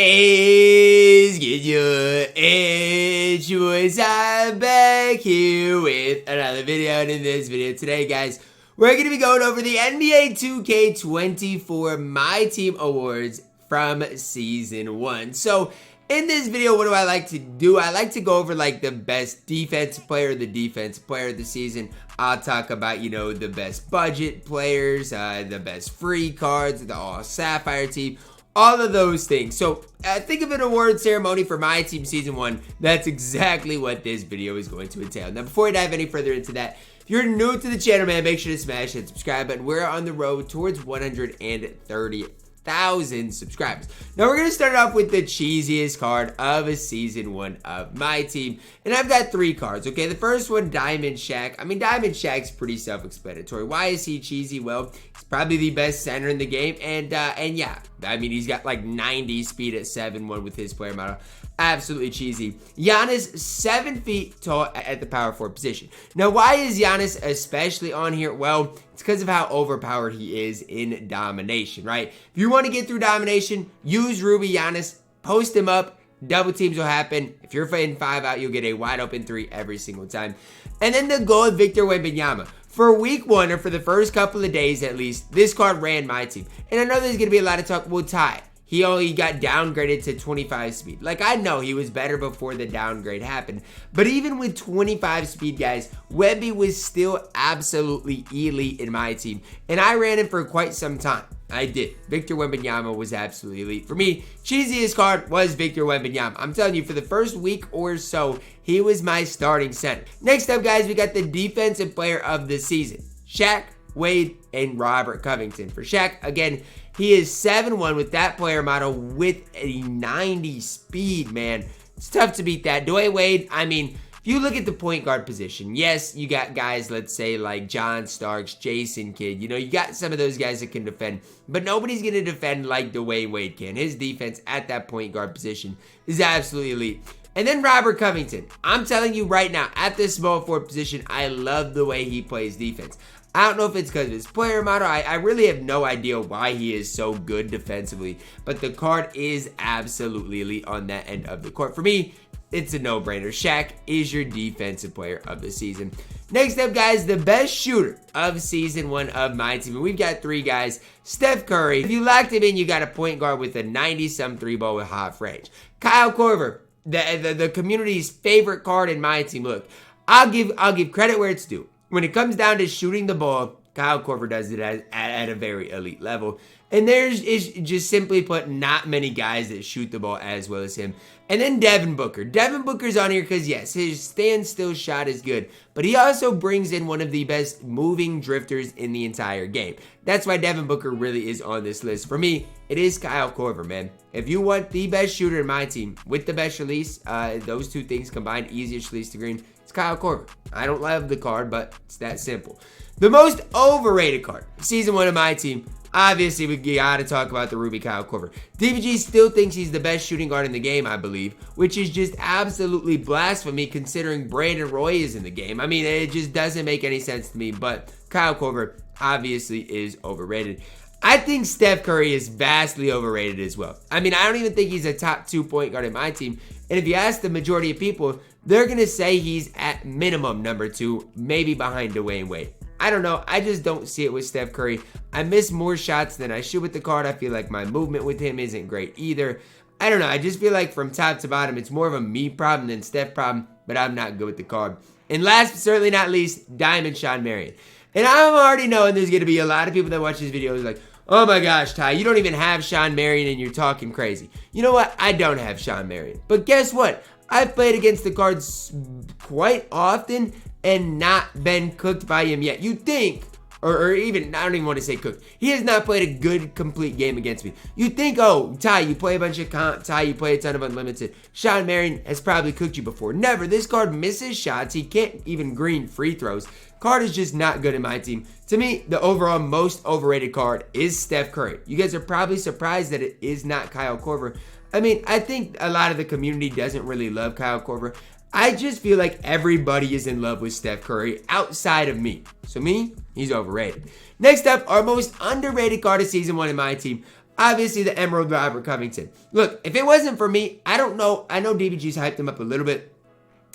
is good? It's yours. I'm back here with another video, and in this video today, guys, we're going to be going over the NBA 2K24 MyTEAM Awards from Season 1. So, in this video, what do I like to do? I like to go over, like, the best defensive player, the defensive player of the season. I'll talk about, you know, the best budget players, the best free cards, the all-sapphire team, all of those things. So, think of an award ceremony for MyTEAM Season 1. That's exactly what this video is going to entail. Now, before I dive any further into that, if you're new to the channel, man, make sure to smash that subscribe button. We're on the road towards 130,000 subscribers. Now we're gonna start off with the cheesiest card of Season 1 of MyTEAM, and I've got 3 cards. Okay, the first one, Diamond Shaq. I mean, Diamond Shaq's pretty self-explanatory. Why is he cheesy? Well, he's probably the best center in the game, and yeah, I mean, he's got like 90 speed at 7'1" with his player model. Absolutely cheesy. Giannis, 7 feet tall at the power forward position. Now, why is Giannis especially on here? Well, it's because of how overpowered he is in domination, right? If you want to get through domination, use Ruby Giannis, post him up, double teams will happen. If you're fighting 5 out, you'll get a wide open 3 every single time. And then the gold Victor Wembanyama. For week 1, or for the first couple of days at least, this card ran MyTEAM. And I know there's going to be a lot of talk, well, Ty, he only got downgraded to 25 speed. Like, I know he was better before the downgrade happened. But even with 25 speed, guys, Wemby was still absolutely elite in MyTEAM. And I ran him for quite some time. I did. Victor Wembanyama was absolutely elite. For me, cheesiest card was Victor Wembanyama. I'm telling you, for the first week or so, he was my starting center. Next up, guys, we got the defensive player of the season. Shaq, Wade, and Robert Covington. For Shaq, again, he is 7'1" with that player model with a 90 speed, man. It's tough to beat that. Dwayne Wade, I mean, if you look at the point guard position, yes, you got guys, let's say, like John Starks, Jason Kidd. You know, you got some of those guys that can defend, but nobody's going to defend like Dwayne Wade can. His defense at that point guard position is absolutely elite. And then Robert Covington. I'm telling you right now, at this small forward position, I love the way he plays defense. I don't know if it's because of his player model. I really have no idea why he is so good defensively. But the card is absolutely elite on that end of the court. For me, it's a no-brainer. Shaq is your defensive player of the season. Next up, guys, the best shooter of Season 1 of MyTEAM. And we've got 3 guys. Steph Curry. If you locked him in, you got a point guard with a 90-some 3-ball with half range. Kyle Korver, the community's favorite card in MyTEAM. Look, I'll give credit where it's due. When it comes down to shooting the ball, Kyle Korver does it at a very elite level. And there's just simply put not many guys that shoot the ball as well as him. And then Devin Booker. Devin Booker's on here because, yes, his standstill shot is good. But he also brings in one of the best moving drifters in the entire game. That's why Devin Booker really is on this list. For me, it is Kyle Korver, man. If you want the best shooter in MyTEAM with the best release, those 2 things combined, easiest release to green, it's Kyle Korver. I don't love the card, but it's that simple. The most overrated card, Season 1 of MyTEAM. Obviously, we gotta talk about the Ruby Kyle Korver. DBG still thinks he's the best shooting guard in the game, I believe, which is just absolutely blasphemy considering Brandon Roy is in the game. I mean, it just doesn't make any sense to me, but Kyle Korver obviously is overrated. I think Steph Curry is vastly overrated as well. I mean, I don't even think he's a top 2 point guard in MyTEAM. And if you ask the majority of people, they're going to say he's at minimum number 2, maybe behind Dwayne Wade. I don't know. I just don't see it with Steph Curry. I miss more shots than I should with the card. I feel like my movement with him isn't great either. I don't know. I just feel like from top to bottom, it's more of a me problem than Steph problem, but I'm not good with the card. And last but certainly not least, Diamond Shawn Marion. And I'm already knowing there's going to be a lot of people that watch this video who's like, oh my gosh, Ty, you don't even have Shawn Marion and you're talking crazy. You know what? I don't have Shawn Marion. But guess what? I've played against the cards quite often and not been cooked by him yet. You'd think, or even, I don't even want to say cooked. He has not played a good, complete game against me. You'd think, oh, Ty, you play a bunch of comp. Ty, you play a ton of unlimited. Shawn Marion has probably cooked you before. Never. This card misses shots. He can't even green free throws. Card is just not good in MyTEAM. To me, the overall most overrated card is Steph Curry. You guys are probably surprised that it is not Kyle Korver. I mean, I think a lot of the community doesn't really love Kyle Korver. I just feel like everybody is in love with Steph Curry outside of me. So me, he's overrated. Next up, our most underrated card of Season 1 in MyTEAM. obviously the Emerald Robert Covington. Look, if it wasn't for me, I don't know. I know DBG's hyped him up a little bit,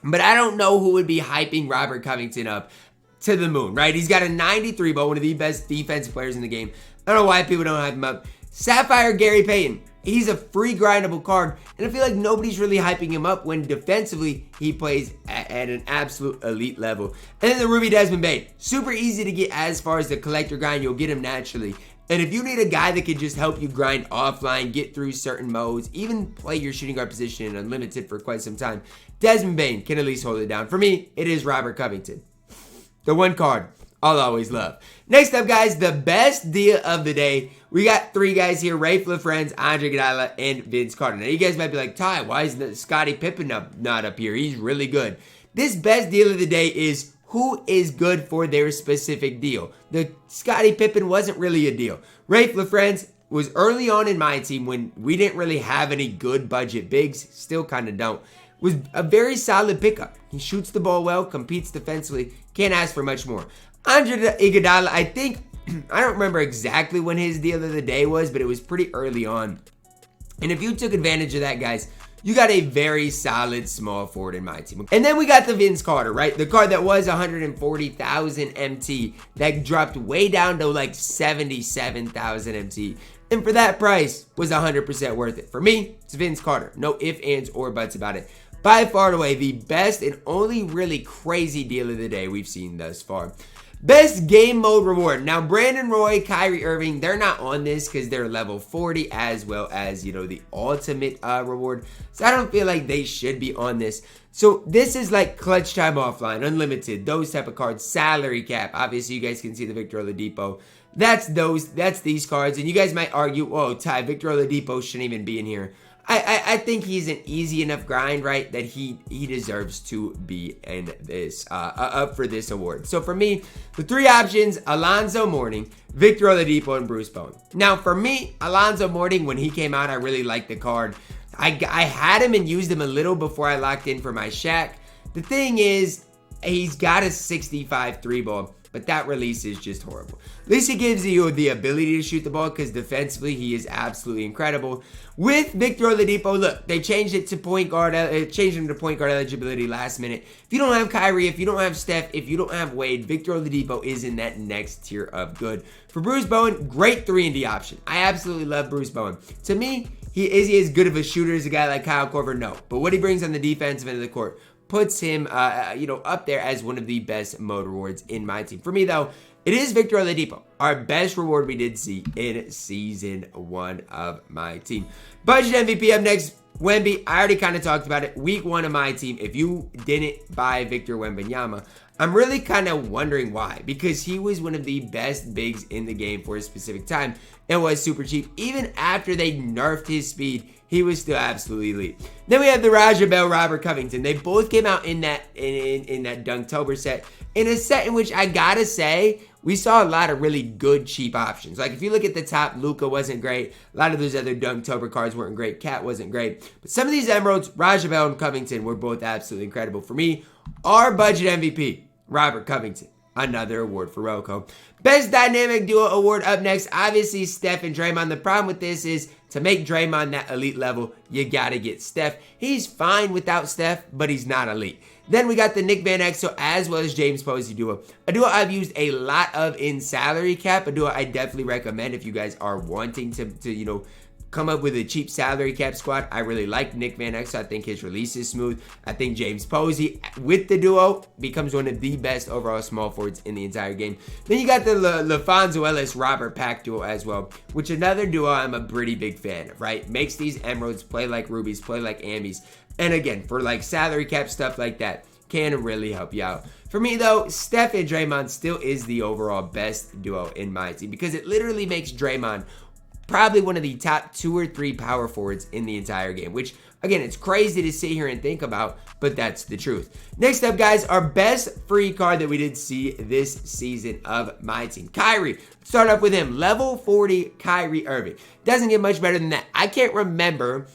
but I don't know who would be hyping Robert Covington up to the moon, right? He's got a 93 ball, one of the best defensive players in the game. I don't know why people don't hype him up. Sapphire Gary Payton. He's a free grindable card, and I feel like nobody's really hyping him up when defensively he plays at an absolute elite level. And then the Ruby Desmond Bain. Super easy to get as far as the collector grind. You'll get him naturally. And if you need a guy that can just help you grind offline, get through certain modes, even play your shooting guard position in unlimited for quite some time, Desmond Bain can at least hold it down. For me, it is Robert Covington. The one card I'll always love. Next up, guys, the best deal of the day. We got three guys here, Rafe LaFrance, Andre Iguodala, and Vince Carter. Now, you guys might be like, Ty, why is Scottie Pippen not up here? He's really good. This best deal of the day is who is good for their specific deal. The Scottie Pippen wasn't really a deal. Rafe LaFrance was early on in my team when we didn't really have any good budget bigs, still kind of don't. Was a very solid pickup. He shoots the ball well, competes defensively, can't ask for much more. Andre Iguodala, I think, I don't remember exactly when his deal of the day was, but it was pretty early on. And if you took advantage of that, guys, you got a very solid small forward in my team. And then we got the Vince Carter, right? The card that was 140,000 MT that dropped way down to like 77,000 MT. And for that price, was 100% worth it. For me, it's Vince Carter. No ifs, ands, or buts about it. By far and away, the best and only really crazy deal of the day we've seen thus far. Best game mode reward. Now, Brandon Roy, Kyrie Irving, they're not on this because they're level 40 as well as, you know, the ultimate reward. So I don't feel like they should be on this. So this is like clutch time offline, unlimited, those type of cards, salary cap. Obviously, you guys can see the Victor Oladipo. That's these cards. And you guys might argue, oh, Ty, Victor Oladipo shouldn't even be in here. I think he's an easy enough grind, right, that he deserves to be in this, up for this award. So for me, the three options, Alonzo Mourning, Victor Oladipo, and Bruce Bowen. Now for me, Alonzo Mourning, when he came out, I really liked the card. I had him and used him a little before I locked in for my Shaq. The thing is, he's got a 65 3 ball. But that release is just horrible. At least he gives you the ability to shoot the ball because defensively he is absolutely incredible. With Victor Oladipo, look, they changed it to point guard. Changed him to point guard eligibility last minute. If you don't have Kyrie, if you don't have Steph, if you don't have Wade, Victor Oladipo is in that next tier of good. For Bruce Bowen, great 3-and-D option. I absolutely love Bruce Bowen. To me, is he as good of a shooter as a guy like Kyle Korver? No. But what he brings on the defensive end of the court puts him, up there as one of the best mode rewards in my team. For me, though, it is Victor Oladipo, our best reward we did see in season 1 of my team. Budget MVP up next, Wemby. I already kind of talked about it. Week 1 of my team. If you didn't buy Victor Wembanyama, I'm really kind of wondering why. Because he was one of the best bigs in the game for a specific time and was super cheap. Even after they nerfed his speed, he was still absolutely elite. Then we have the Raja Bell, Robert Covington. They both came out in that Dunktober set. In a set in which I gotta say, we saw a lot of really good cheap options. Like if you look at the top, Luka wasn't great. A lot of those other Dunktober cards weren't great. Cat wasn't great. But some of these Emeralds, Raja Bell and Covington, were both absolutely incredible. For me, our budget MVP, Robert Covington. Another award for Rocco. Best Dynamic Duo award up next. Obviously, Steph and Draymond. The problem with this is to make Draymond that elite level, you gotta get Steph. He's fine without Steph, but he's not elite. Then we got the Nick Van Exel as well as James Posey duo. A duo I've used a lot of in salary cap. A duo I definitely recommend if you guys are wanting to come up with a cheap salary cap squad. I really like Nick Van Exel. I think his release is smooth. I think James Posey with the duo becomes one of the best overall small forwards in the entire game. Then you got the LaFonso Ellis Robert Pack duo as well, which another duo I'm a pretty big fan of, right? Makes these Emeralds play like Rubies, play like Ambies. And again, for like salary cap stuff like that, can really help you out. For me though, Steph and Draymond still is the overall best duo in my team because it literally makes Draymond probably one of the top 2 or 3 power forwards in the entire game, which Again, it's crazy to sit here and think about, but that's the truth. Next up, guys, our best free card that we did see this season of my team. Kyrie. Start off with him. Level 40 Kyrie Irving. Doesn't get much better than that. I can't remember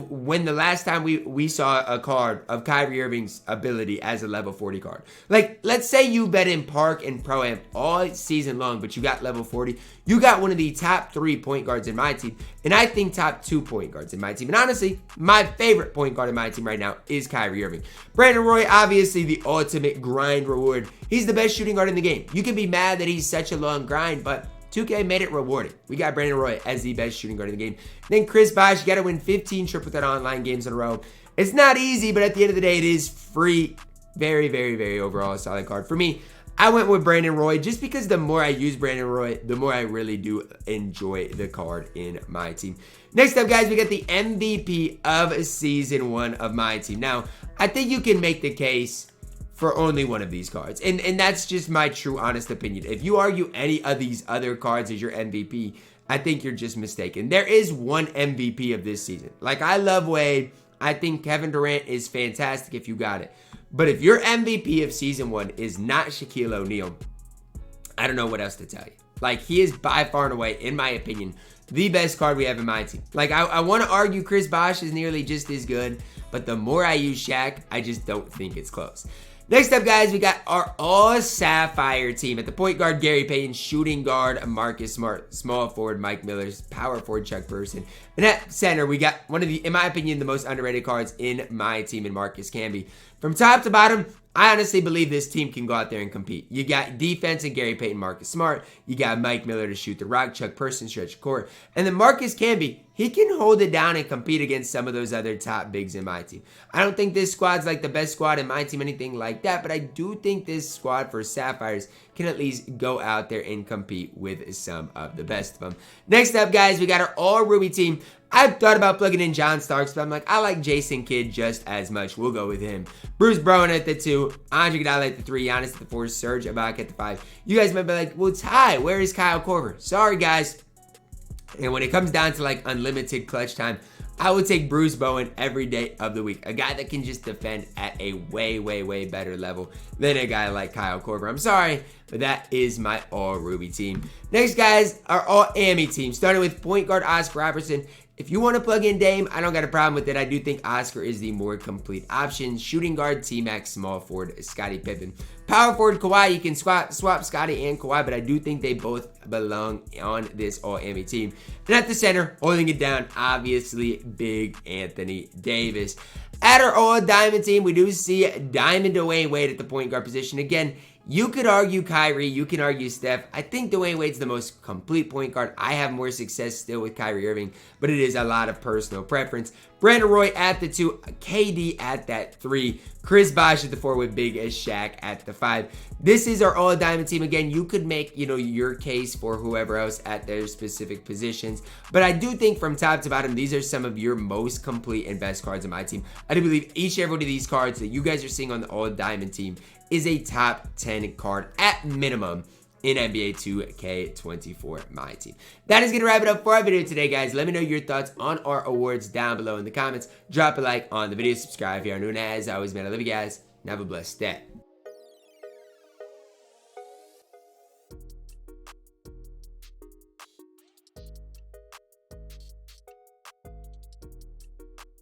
when the last time we saw a card of Kyrie Irving's ability as a level 40 card. Like, let's say you bet in Park and Pro-Am all season long, but you got level 40. You got one of the top 3 point guards in my team, and I think top 2 point guards in my team. And honestly, my favorite point guard in my team right now is Kyrie Irving. Brandon Roy, obviously the ultimate grind reward. He's the best shooting guard in the game. You can be mad that he's such a long grind, but 2K made it rewarding. We got Brandon Roy as the best shooting guard in the game. Then Chris Bosh, you got to win 15 triple threat online games in a row. It's not easy, but at the end of the day, it is free. Very, very, very overall solid card. For me, I went with Brandon Roy just because the more I use Brandon Roy, the more I really do enjoy the card in my team. Next up, guys, we got the MVP of Season 1 of my team. Now, I think you can make the case for only one of these cards. And that's just my true honest opinion. If you argue any of these other cards as your MVP, I think you're just mistaken. There is one MVP of this season. Like, I love Wade. I think Kevin Durant is fantastic if you got it. But if your MVP of Season 1 is not Shaquille O'Neal, I don't know what else to tell you. Like, he is by far and away, in my opinion, the best card we have in my team. Like, I want to argue Chris Bosh is nearly just as good, but the more I use Shaq, I just don't think it's close. Next up, guys, we got our all-sapphire team. At the point guard, Gary Payton. Shooting guard, Marcus Smart. Small forward, Mike Miller. Power forward, Chuck Person. And at center, we got one of the, in my opinion, the most underrated cards in my team in Marcus Camby. From top to bottom, I honestly believe this team can go out there and compete. You got defense and Gary Payton, Marcus Smart. You got Mike Miller to shoot the rock, Chuck Person, stretch court. And then Marcus Camby, he can hold it down and compete against some of those other top bigs in my team. I don't think this squad's like the best squad in my team, anything like that, but I do think this squad for Sapphires can at least go out there and compete with some of the best of them. Next up, guys, we got our all-Ruby team. I've thought about plugging in John Starks, but I'm like, I like Jason Kidd just as much. We'll go with him. Bruce Brown at the 2, Andre Iguodala at the 3, Giannis at the 4, Serge Ibaka at the 5. You guys might be like, well, Ty, where is Kyle Korver? Sorry, guys. And when it comes down to like unlimited clutch time, I would take Bruce Bowen every day of the week. A guy that can just defend at a way, way, way better level than a guy like Kyle Korver. I'm sorry, but that is my all-Ruby team. Next, guys, our all-Ami team. Starting with point guard Oscar Robertson. If you want to plug in Dame, I don't got a problem with it. I do think Oscar is the more complete option. Shooting guard, T-Mac. Small forward, Scottie Pippen. Power forward, Kawhi. You can swap Scottie and Kawhi, but I do think they both belong on this all-Ami team. And at the center, holding it down, obviously, Big Anthony Davis. At our all-Diamond team, we do see Diamond Dwayne Wade at the point guard position. Again, you could argue Kyrie, you can argue Steph. I think Dwayne Wade's the most complete point guard. I have more success still with Kyrie Irving, but it is a lot of personal preference. Brandon Roy at the 2, KD at that 3, Chris Bosh at the 4 with Big as Shaq at the 5. This is our all-diamond team. Again, you could make, your case for whoever else at their specific positions, but I do think from top to bottom, these are some of your most complete and best cards in my team. I do believe each and every one of these cards that you guys are seeing on the all-diamond team is a top 10 card at minimum in NBA 2K24 My Team. That is going to wrap it up for our video today, guys. Let me know your thoughts on our awards down below in the comments. Drop a like on the video, subscribe if you are new, and as always, man, I love you guys, and have a blessed day.